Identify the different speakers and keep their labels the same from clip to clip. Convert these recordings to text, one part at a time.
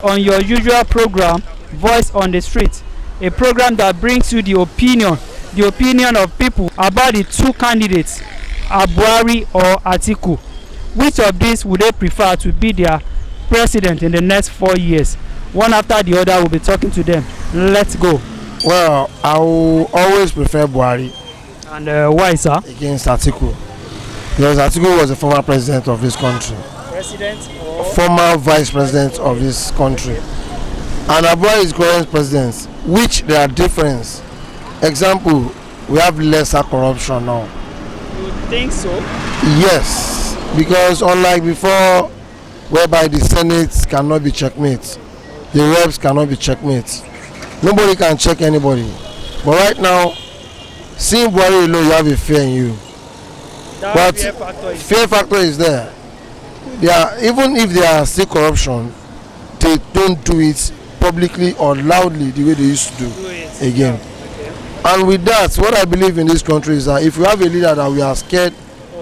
Speaker 1: on your usual program, Voice on the Street, a program that brings you the opinion of people about the two candidates, Buhari or Atiku. Which of these would they prefer to be their president in the next 4 years? One after the other, we'll be talking to them. Let's go.
Speaker 2: Well, I will always prefer Buhari.
Speaker 1: And why, sir?
Speaker 2: Against Atiku. Because Atiku was the former president of this country.
Speaker 1: President or
Speaker 2: former vice president of this country. And Buhari is current president, which there are difference. Example, we have lesser corruption now.
Speaker 1: You think so?
Speaker 2: Yes, because unlike before, whereby the Senate cannot be checkmate, the reps cannot be checkmate. Nobody can check anybody. But right now, seeing Buhari alone, you have a fear in you.
Speaker 1: That
Speaker 2: fear factor is there. They are, even if there are still corruption, they don't do it publicly or loudly the way they used to do again.
Speaker 1: Okay.
Speaker 2: And with that, what I believe in this country is that if we have a leader that we are scared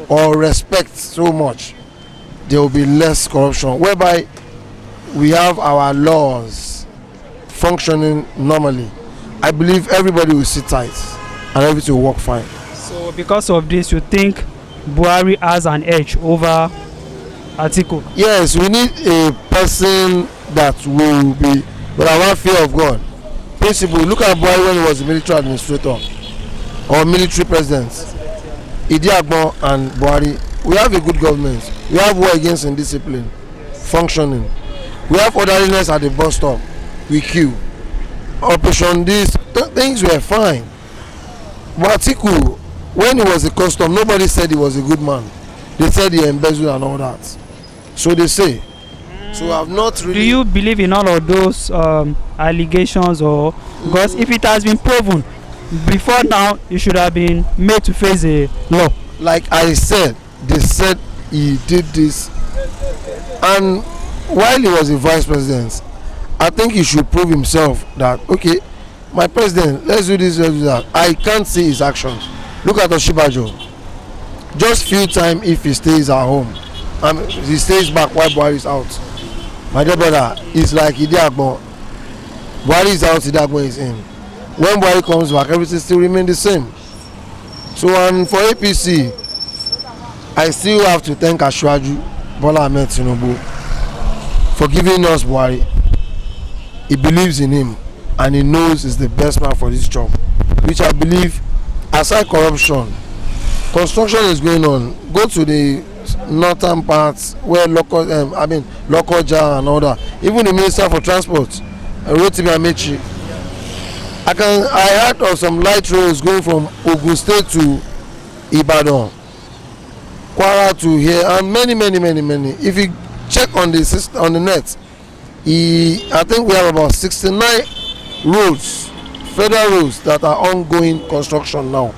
Speaker 2: or respect so much, there will be less corruption, whereby we have our laws functioning normally. I believe everybody will sit tight and everything will work fine.
Speaker 1: So because of this, you think Buhari has an edge over Atiku?
Speaker 2: Yes, we need a person that will be, but I want fear of God. Principle, look at Buhari when he was a military administrator or military president. Idiagbo and Buhari, we have a good government. We have war against indiscipline, functioning. We have orderliness at the bus stop. We queue. Operation this, things were fine. But Atiku, when he was a custom, nobody said he was a good man. They said he embezzled and all that. So they say. So I've not really.
Speaker 1: Do you believe in all of those allegations, or because if it has been proven before now, you should have been made to face a law?
Speaker 2: Like I said, they said he did this, and while he was a vice president, I think he should prove himself that okay, my president, let's do this, let's do that. I can't see his actions. Look at Oshibajo. Just few time if he stays at home and he stays back while Buhari is out. My dear brother, it's like Idiagbo. Buhari is out, Idiagbo is in. When Buhari comes back, everything still remains the same. So and for APC, I still have to thank Asiwaju Bola Ahmed Tinubu for giving us Buhari. He believes in him and he knows he's the best man for this job, which I believe, aside corruption, construction is going on. Go to the northern parts where Lokoja and all that. Even the Minister for Transport, Rotimi Amechi. I heard of some light roads going from Ogun State to Ibadan, Kwara to here, and many. If you check on the system, on the net, I think we have about 69 roads, federal roads that are ongoing construction now.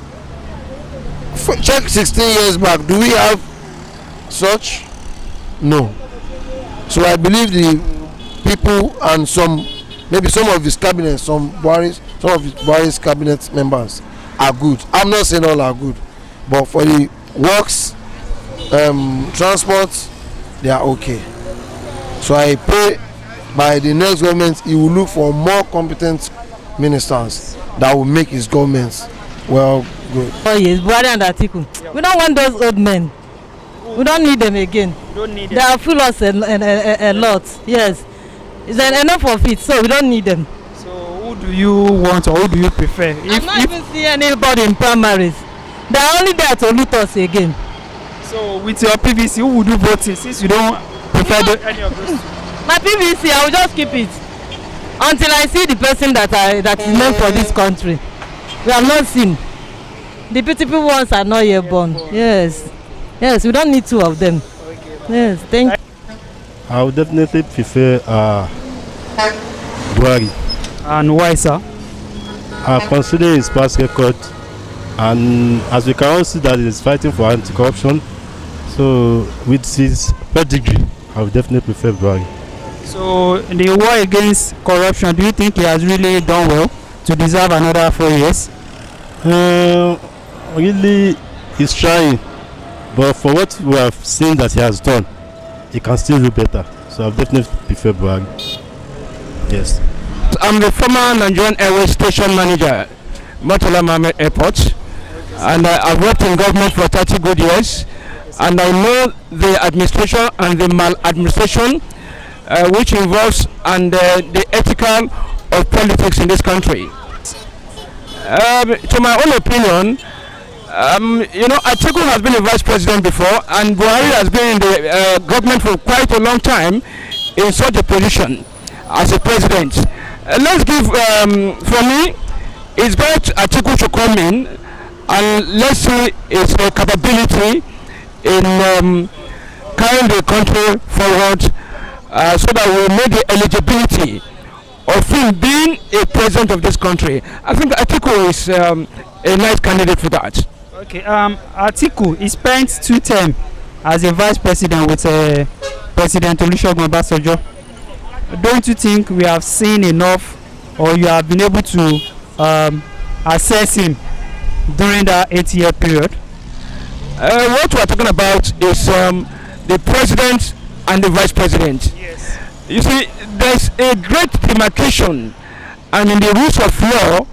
Speaker 2: Check 16 years back, do we have such? No. So I believe the people and maybe some of his cabinet, some of Buhari's cabinet members are good. I'm not saying all are good, but for the works, transport, they are okay. So I pray by the next government he will look for more competent ministers that will make his government well good.
Speaker 3: Oh yes, Buhari and Atiku. Yeah. We don't want those old men. We don't need them again.
Speaker 1: Don't need them.
Speaker 3: They have fooled us a lot. Yes, it's enough of it. So we don't need them.
Speaker 1: So who do you want or who do you prefer?
Speaker 3: I'm not even seeing anybody in primaries. They are only there to loot us again.
Speaker 1: So with your PVC, who would you vote in, since you don't prefer any of those?
Speaker 3: My PVC, I will just keep it until I see the person that is meant for this country. We have not seen. The beautiful ones are not yet born. Yes, we don't need two of them.
Speaker 1: Okay.
Speaker 3: Yes, thank you.
Speaker 4: I would definitely prefer Buhari.
Speaker 1: And why, sir?
Speaker 4: Considering his past record, and as we can all see that he is fighting for anti-corruption, so with his pedigree, I would definitely prefer Buhari.
Speaker 1: So in the war against corruption, do you think he has really done well to deserve another 4 years?
Speaker 4: Really, he's trying, but for what we have seen that he has done, he can still do better. So I definitely prefer Buhari. Yes.
Speaker 5: I'm the former Nigerian Airways station manager, Murtala Mohammed Airport, and I've worked in government for 30 good years, and I know the administration and the maladministration which involves and the ethical of politics in this country. To my own opinion, Atiku has been a vice president before, and Buhari has been in the government for quite a long time in such a position as a president. Let's give, for me, it's better Atiku to come in and let's see his capability in carrying the country forward so that we make the eligibility of him being a president of this country. I think Atiku is a nice candidate for that.
Speaker 1: Okay, Atiku, he spent 2 terms as a vice president with President Olusegun Obasanjo. Don't you think we have seen enough, or you have been able to assess him during that 8-year period?
Speaker 5: What we are talking about is the president and the vice president.
Speaker 1: Yes.
Speaker 5: You see, there's a great demarcation and in the rules of law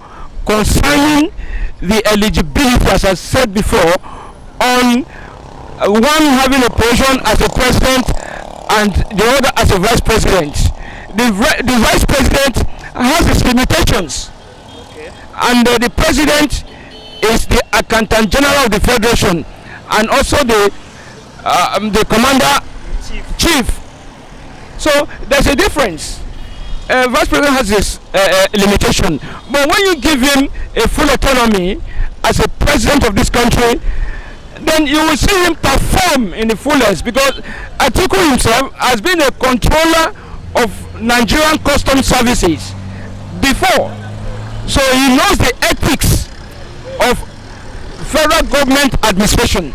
Speaker 5: concerning the eligibility, as I said before, on one having a position as a president and the other as a vice president. The vice president has its limitations, okay, and the president is the accountant general of the federation and also the commander chief. So there's a difference. Vice president has this limitation, but when you give him a full autonomy as a president of this country, then you will see him perform in the fullest, because Atiku himself has been a controller of Nigerian custom services before, so he knows the ethics of federal government administration.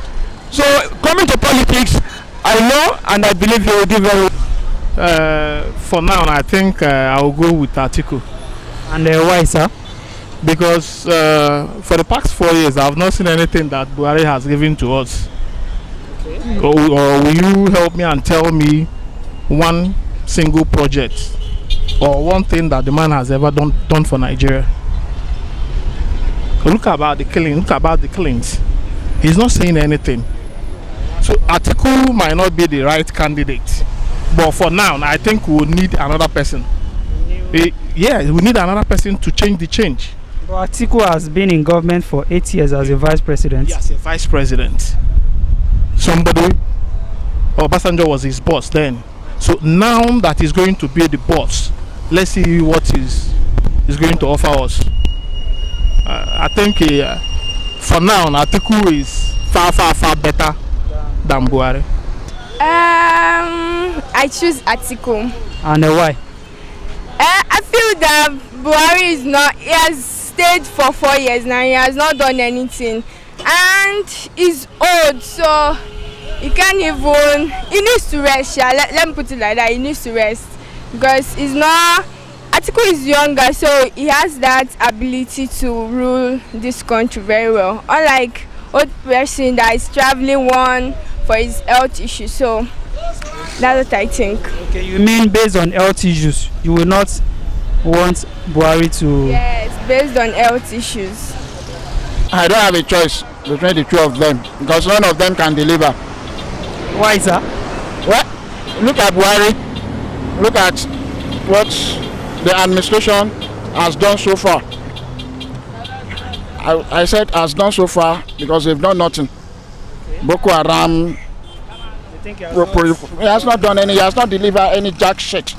Speaker 5: So coming to politics, I know and I believe he will do very well.
Speaker 6: For now, I think I will go with Atiku.
Speaker 1: And why, sir?
Speaker 6: Because for the past 4 years, I have not seen anything that Buhari has given to us. Okay. Or will you help me and tell me one single project or one thing that the man has ever done for Nigeria? Look about the killing. Look about the killings. He's not saying anything. So Atiku might not be the right candidate. But for now, I think we will need another person. Yeah, we need another person to change the change.
Speaker 1: But Atiku has been in government for 8 years as a vice president.
Speaker 6: Yes, a vice president. Somebody, Obasanjo was his boss then. So now that he's going to be the boss, let's see what he's going to offer us. I think for now, Atiku is far better than Buhari.
Speaker 7: I choose Atiku.
Speaker 1: And why?
Speaker 7: I feel that Buhari is not. He has stayed for 4 years now. He has not done anything, and he's old, so he can't even. He needs to rest. Yeah, let me put it like that. He needs to rest because he's not. Atiku is younger, so he has that ability to rule this country very well. Unlike old person that is traveling one for his health issues. So that's what I think.
Speaker 1: Okay, you mean based on health issues, you will not want Buhari to...
Speaker 7: Yes, based on health issues.
Speaker 8: I don't have a choice between the two of them because none of them can deliver.
Speaker 1: Why, sir?
Speaker 8: Well, look at Buhari. Look at what the administration has done so far. I said has done so far because they've done nothing. Okay. Boko Haram, he has not done any, he has not delivered any jack shit.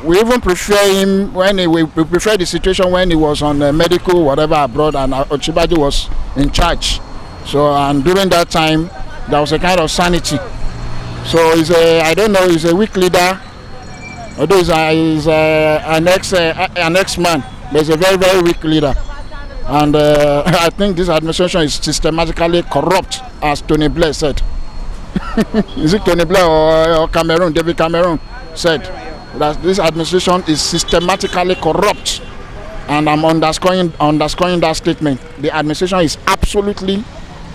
Speaker 8: We even prefer him when we prefer the situation when he was on medical whatever abroad and Ochibaji was in charge. So and during that time there was a kind of sanity. So he's I don't know, he's a weak leader. Although he's an ex-man, but he's a very weak leader. And I think this administration is systematically corrupt, as Tony Blair said. Is it Tony Blair or Cameroon? David Cameron said that this administration is systematically corrupt. And I'm underscoring that statement. The administration is absolutely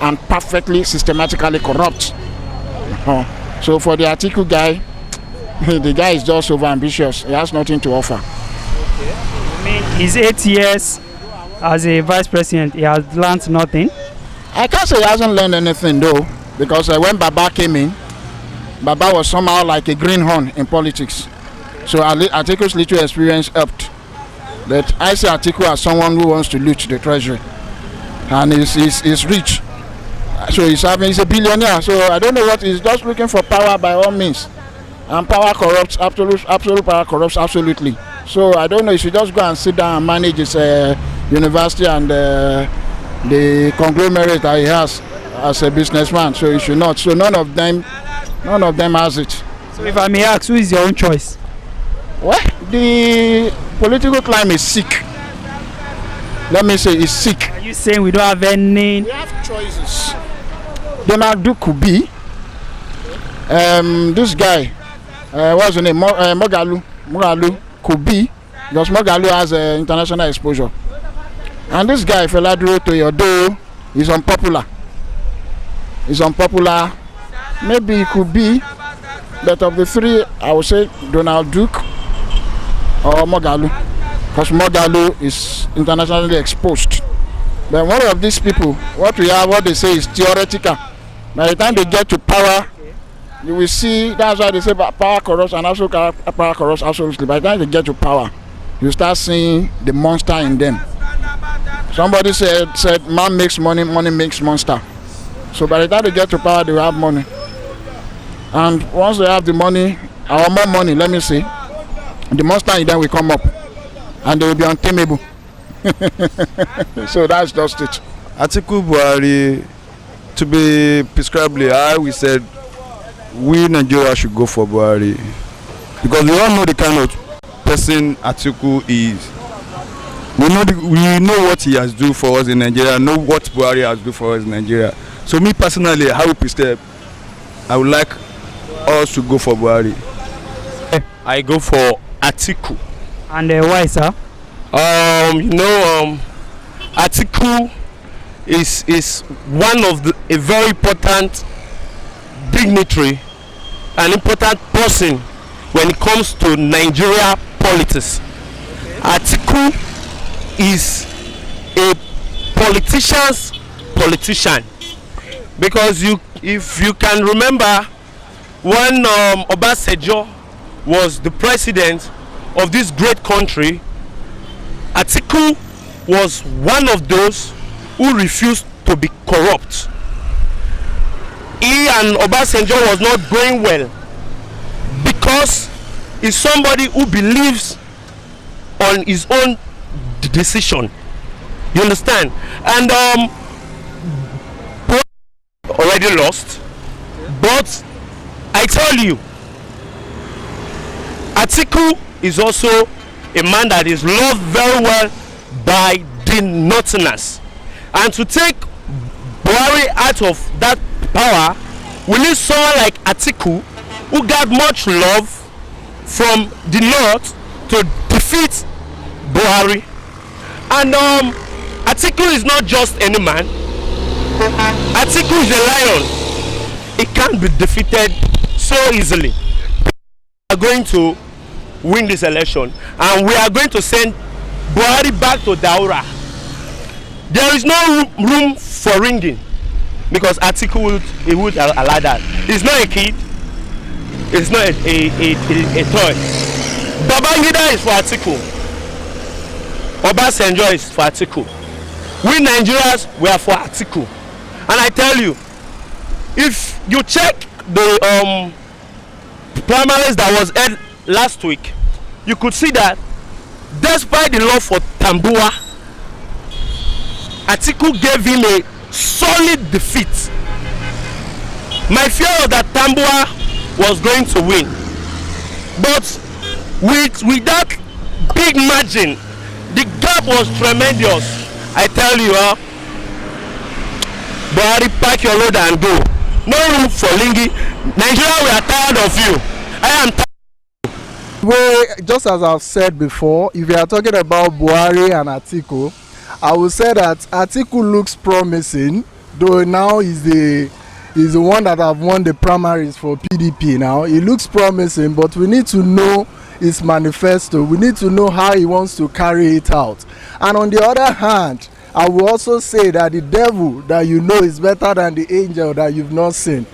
Speaker 8: and perfectly systematically corrupt. So for the Atiku guy, the guy is just over ambitious. He has nothing to offer.
Speaker 1: I mean, his 8 years as a vice president, he has learned nothing.
Speaker 8: I can't say he hasn't learned anything though, because when Baba came in, Baba was somehow like a greenhorn in politics. So Atiku's little experience helped. But I see Atiku as someone who wants to loot the treasury, and he's rich. So he's a billionaire. So I don't know what he's just looking for power by all means, and power corrupts. Absolute power corrupts absolutely. So I don't know. He should just go and sit down and manage his university and the conglomerate that he has as a businessman. So he should not. So none of them has it.
Speaker 1: So if I may ask, who is your own choice?
Speaker 8: What? The political climate is sick. Let me say it's sick.
Speaker 1: Are you saying we don't have any?
Speaker 8: We have choices. Donald Duke could be. This guy, what's his name? Mogalu could be, because Mogalu has international exposure. And this guy, Feladuro Toyodo, is unpopular. Maybe he could be, but of the three, I would say Donald Duke or Mogalu, because Mogalu is internationally exposed. But one of these people, what they say is theoretical. By the time they get to power, you will see. That's why they say power corrupts, and also power corrupts absolutely. By the time they get to power, you start seeing the monster in them. Somebody said man makes money, money makes monster. So by the time they get to power, they will have money. And once they have the money, or more money, let me say, the monster in them will come up, and they will be untamable. So that's just it.
Speaker 9: Atiku Buhari, to be prescribably high, we said we Nigeria should go for Buhari, because we all know the kind of person Atiku is. We know what he has done for us in Nigeria, know what Buhari has done for us in Nigeria. So me personally, how we prescribe, I would like us to go for Buhari.
Speaker 5: I go for Atiku.
Speaker 1: And why, sir?
Speaker 5: Atiku is one of a very important dignitary, an important person when it comes to Nigeria politics. Atiku is a politician's politician, because if you can remember, when Obasanjo was the president of this great country, Atiku was one of those who refused to be corrupt. He and Obasanjo was not going well, because he's somebody who believes on his own decision. You understand? And already lost, but I tell you, Atiku is also a man that is loved very well by the Northerners, and to take Buhari out of that power, we need someone like Atiku, who got much love from the North, to defeat Buhari. And Atiku is not just any man. Atiku is a lion. He can't be defeated so easily. We are going to win this election, and we are going to send Buhari back to Daura. There is no room for ringing, because Atiku would allow that. He's not a kid. It's not a toy. Babangida is for Atiku. Obasanjo is for Atiku. We Nigerians, we are for Atiku. And I tell you, if you check the primaries that was held last week, you could see that despite the love for Tambua, Atiku gave him a solid defeat. My fear was that Tambua was going to win, but with that big margin, the gap was tremendous. I tell you, Buhari, pack your load and go. No room for Lingi. Nigeria, we are tired of you. I am tired.
Speaker 10: Well, just as I've said before, if you are talking about Buhari and Atiku, I would say that Atiku looks promising, though now he's the one that have won the primaries for PDP now. He looks promising, but we need to know his manifesto. We need to know how he wants to carry it out. And on the other hand, I will also say that the devil that you know is better than the angel that you've not seen.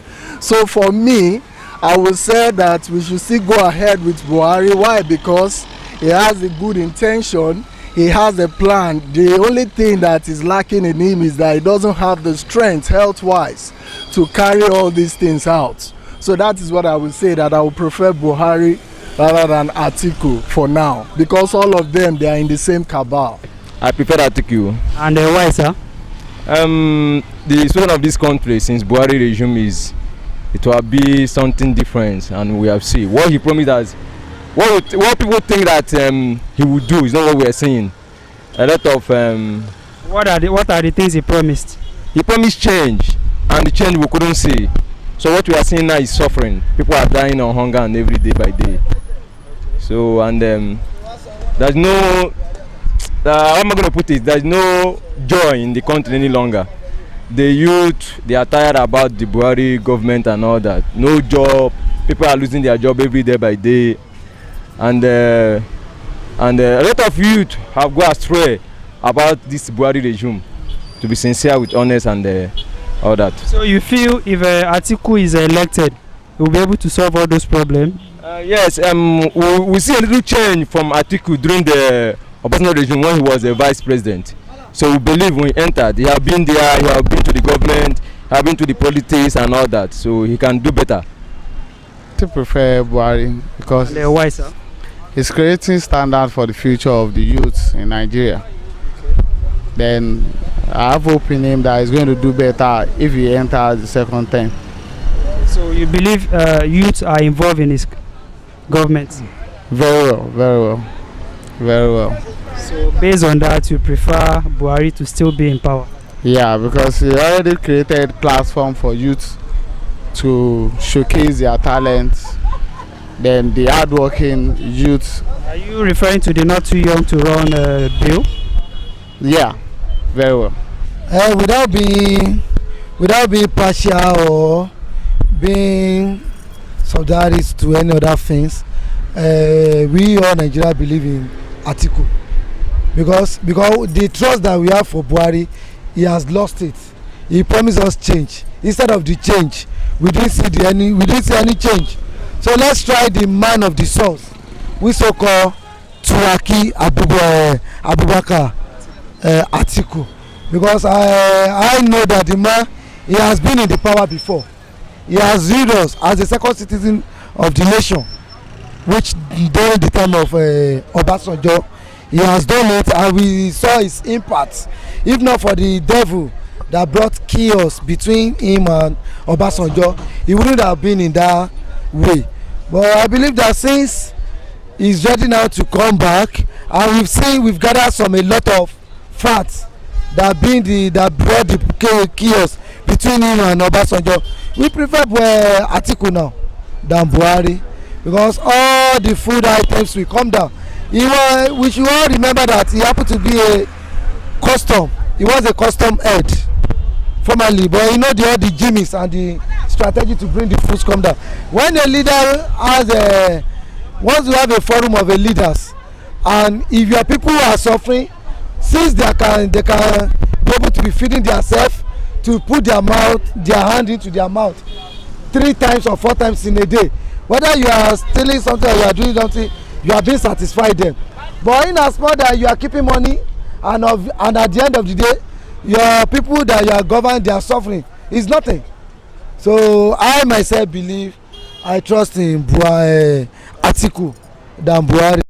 Speaker 10: So for me, I will say that we should still go ahead with Buhari. Why? Because he has a good intention, he has a plan. The only thing that is lacking in him is that he doesn't have the strength health-wise to carry all these things out. So that is what I will say, that I would prefer Buhari rather than Atiku for now, because all of them, they are in the same cabal.
Speaker 11: I prefer Atiku.
Speaker 1: And why, sir?
Speaker 11: The situation of this country since Buhari regime is, it will be something different, and we have seen what he promised us. What people think that he would do is not what we are seeing. A lot of
Speaker 1: what are the things he promised?
Speaker 11: He promised change, and the change we couldn't see. So what we are seeing now is suffering. People are dying on hunger and every day by day. So and there's no how am I going to put it? There's no joy in the country any longer. The youth, they are tired about the Buhari government and all that. No job. People are losing their job every day by day, and a lot of youth have gone astray about this Buhari regime. To be sincere, with honest and all that.
Speaker 1: So you feel if Atiku is elected, he will be able to solve all those problems?
Speaker 11: Yes. We see a little change from Atiku during the Obasanjo regime when he was a vice president. So we believe when he entered, he have been there, he have been to the government, he have been to the politics and all that. So he can do better.
Speaker 12: I prefer Buhari because
Speaker 1: why, sir?
Speaker 12: He's creating standard for the future of the youth in Nigeria. Then I have hope in him that he's going to do better if he enters the second term.
Speaker 1: So you believe youth are involved in his government?
Speaker 12: Very well, very well, very well.
Speaker 1: So based on that, you prefer Buhari to still be in power?
Speaker 12: Yeah, because he already created platform for youth to showcase their talents. Then the hardworking youth.
Speaker 1: Are you referring to the not too young to run bill?
Speaker 12: Yeah, very well.
Speaker 2: Without being partial or being subsidiaries to any other things, we all Nigeria believe in Atiku, because the trust that we have for Buhari, he has lost it. He promised us change. Instead of the change, we didn't see any change. So let's try the man of the source, we so call Turaki Abubakar Atiku, because I know that the man, he has been in the power before. He has ruled us as the second citizen of the nation, which during the time of Obasanjo, he has done it, and we saw his impact. If not for the devil that brought chaos between him and Obasanjo, he wouldn't have been in that way. But I believe that since he's ready now to come back, and we've gathered a lot of facts that brought the chaos between him and Obasanjo, we prefer Atiku now than Buhari, because all the food items will come down. We should all remember that he happened to be he was a custom head formerly, but you know all the gimmicks and the strategy to bring the foods come down. When a leader once you have a forum of leaders, and if your people are suffering, since they can be able to be feeding themselves, to put their hand into their mouth 3 times or 4 times in a day, whether you are stealing something or you are doing something, you are being satisfied them. But in as much that you are keeping money, and at the end of the day, your people that you are governing, they are suffering, is nothing. So I myself believe, I trust in Atiku than Buhari.